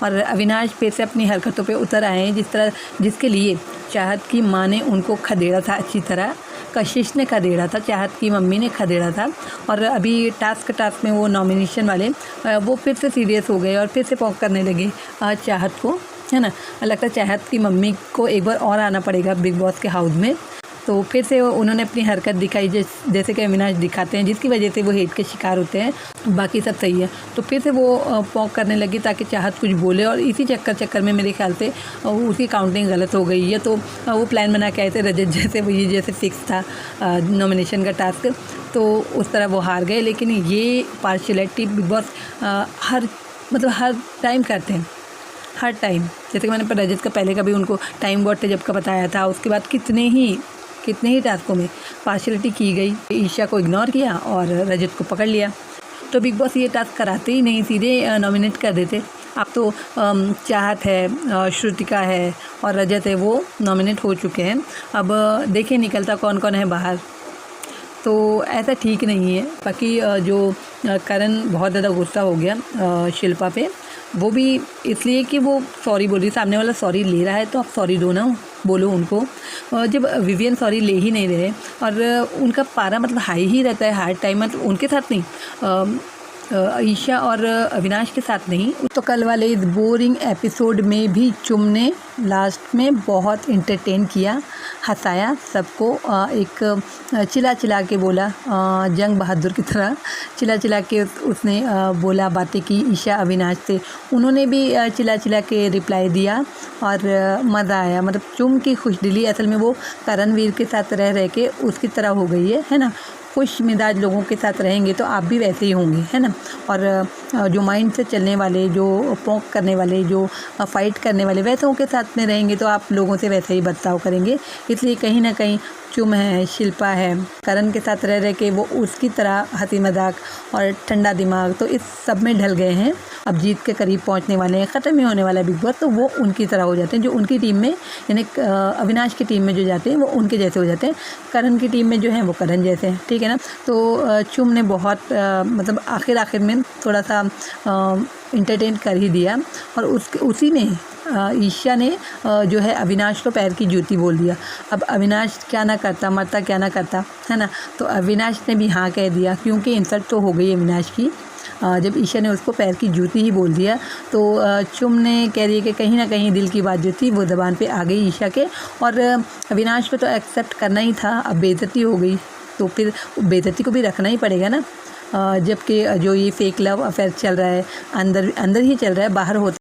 और अविनाश फिर से अपनी हरकतों पे उतर आए हैं, जिसके लिए चाहत की माँ ने उनको खदेड़ा था अच्छी तरह। कशिश ने खदेड़ा था, चाहत की मम्मी ने खदेड़ा था। और अभी टास्क में वो नॉमिनेशन वाले वो फिर से सीरियस हो गए और फिर से पॉक करने लगे चाहत को, है ना। लगता है चाहत की मम्मी को एक बार और आना पड़ेगा बिग बॉस के हाउस में। तो फिर से उन्होंने अपनी हरकत दिखाई जैसे कि अविनाश दिखाते हैं, जिसकी वजह से वो हेट के शिकार होते हैं। बाकी सब सही है, तो फिर से वो पॉक करने लगी ताकि चाहत कुछ बोले, और इसी चक्कर में मेरे ख्याल से उसकी काउंटिंग गलत हो गई है। तो वो प्लान बना के आए थे रजत जैसे, वही जैसे फिक्स था नॉमिनेशन का टास्क, तो उस तरह वो हार गए। लेकिन ये पार्शियलिटी बिग बॉस हर टाइम करते हैं, हर टाइम। जैसे कि मैंने रजत का पहले का भी उनको टाइम गॉड थे जब का बताया था, उसके बाद कितने ही टास्कों में पार्शियलिटी की गई। ईशा को इग्नोर किया और रजत को पकड़ लिया। तो बिग बॉस ये टास्क कराते ही नहीं, सीधे नॉमिनेट कर देते। अब तो चाहत है, श्रुतिका है और रजत है, वो नॉमिनेट हो चुके हैं। अब देखिए निकलता कौन कौन है बाहर। तो ऐसा ठीक नहीं है। बाकी जो करण बहुत ज़्यादा गुस्सा हो गया शिल्पा पे, वो भी इसलिए कि वो सॉरी बोल रही, सामने वाला सॉरी ले रहा है तो आप सॉरी दो ना, बोलो उनको। जब विवियन सॉरी ले ही नहीं रहे और उनका पारा हाई ही रहता है हर टाइम, उनके साथ नहीं, ईशा और अविनाश के साथ नहीं। तो कल वाले इस बोरिंग एपिसोड में भी चुम ने लास्ट में बहुत इंटरटेन किया, हंसाया सबको। एक चिल्ला के बोला, जंग बहादुर की तरह चिल्ला के उसने बोला, बातें की ईशा अविनाश से। उन्होंने भी चिल्ला के रिप्लाई दिया और मज़ा आया। चुम की खुशदिली असल में वो करणवीर के साथ रह के उसकी तरह हो गई है ना। खुश मिजाज लोगों के साथ रहेंगे तो आप भी वैसे ही होंगे, है ना। और जो माइंड से चलने वाले, जो पॉक करने वाले, जो फाइट करने वाले, वैसों के साथ में रहेंगे तो आप लोगों से वैसे ही बर्ताव करेंगे। इसलिए कहीं ना कहीं चुम है, शिल्पा है, करण के साथ रह के वो उसकी तरह हंसी मजाक और ठंडा दिमाग, तो इस सब में ढल गए हैं। अब जीत के करीब पहुंचने वाले हैं, ख़त्म ही होने वाला है बिग बॉस, तो वो उनकी तरह हो जाते हैं। जो उनकी टीम में, यानी अविनाश की टीम में जो जाते हैं वो उनके जैसे हो जाते हैं। करण की टीम में जो हैं वो करण जैसे हैं, ठीक है ना। तो चुम ने बहुत आखिर में थोड़ा सा इंटरटेन कर ही दिया। और उसी में ईशा ने जो है अविनाश को पैर की जूती बोल दिया। अब अविनाश क्या ना करता, मरता क्या ना करता, है ना। तो अविनाश ने भी हाँ कह दिया, क्योंकि इंसल्ट तो हो गई अविनाश की जब ईशा ने उसको पैर की जूती ही बोल दिया। तो चुम ने कह रही है कि कहीं ना कहीं दिल की बात जो थी वो ज़बान पे आ गई ईशा के, और अविनाश को तो एक्सेप्ट करना ही था। अब बेइज्जती हो गई तो फिर बेइज्जती को भी रखना ही पड़ेगा ना। जबकि जो ये फेक लव अफेयर चल रहा है अंदर ही चल रहा है, बाहर होता